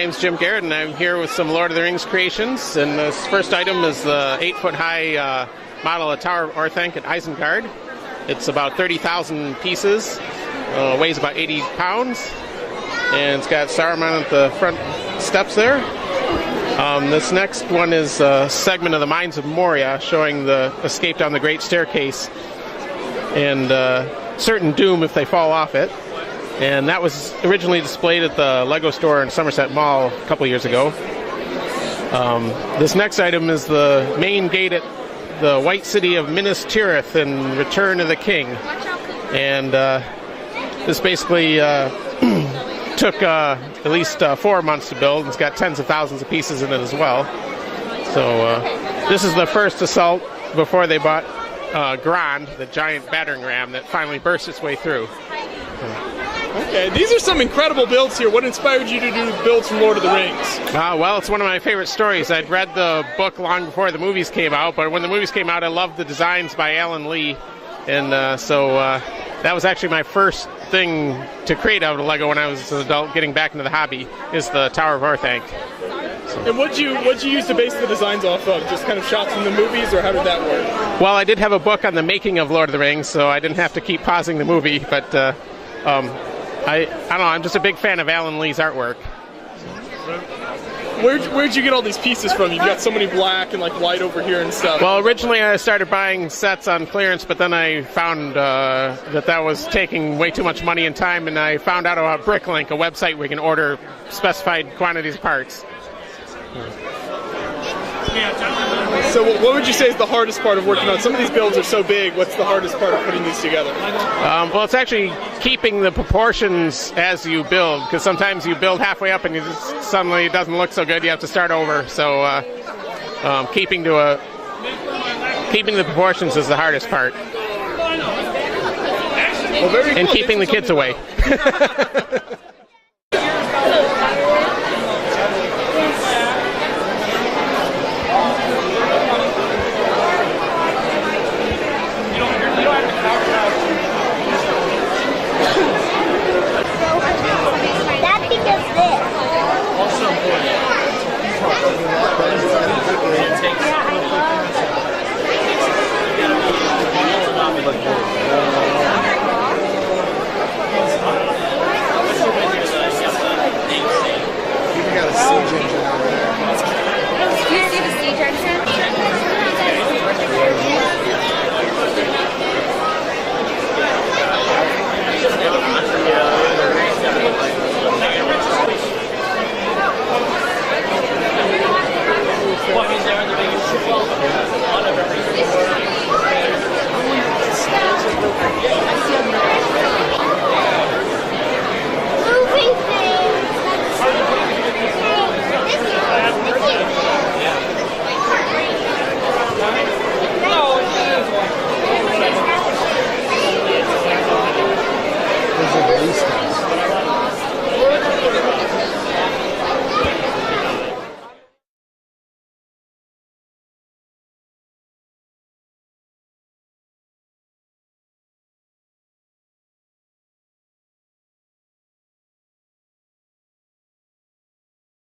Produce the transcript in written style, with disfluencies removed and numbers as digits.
name's Jim Garrett, and I'm here with some Lord of the Rings creations. And this first item is the 8-foot-high model of Tower of Orthanc at Isengard. It's about 30,000 pieces, weighs about 80 pounds, and it's got Saruman at the front steps there. This next one is a segment of the Mines of Moria, showing the escape down the Great Staircase and certain doom if they fall off it. And that was originally displayed at the Lego store in Somerset Mall a couple years ago. This next item is the main gate at the White City of Minas Tirith in Return of the King. And this basically took at least 4 months to build. It's got tens of thousands of pieces in it as well. So this is the first assault before they bought Grand, the giant battering ram that finally burst its way through. Okay, these are some incredible builds here. What inspired you to do builds from Lord of the Rings? Well, it's one of my favorite stories. I'd read the book long before the movies came out, but when the movies came out, I loved the designs by Alan Lee. And so that was actually my first thing to create out of Lego when I was an adult, getting back into the hobby, is the Tower of Orthanc. And what'd you use to base the designs off of? Just kind of shots from the movies, or how did that work? Well, I did have a book on the making of Lord of the Rings, so I didn't have to keep pausing the movie, but I don't know, I'm just a big fan of Alan Lee's artwork. Where'd you get all these pieces from? You've got so many black and like white over here and stuff. Well, originally I started buying sets on clearance, but then I found that was taking way too much money and time, and I found out about Bricklink, a website where you can order specified quantities of parts. So what would you say is the hardest part of working on? Some of these builds are so big. What's the hardest part of putting these together? Well, it's actually keeping the proportions as you build, because sometimes you build halfway up and suddenly it doesn't look so good. You have to start over. So keeping the proportions is the hardest part. Well, very cool. And keeping the kids away. Yeah.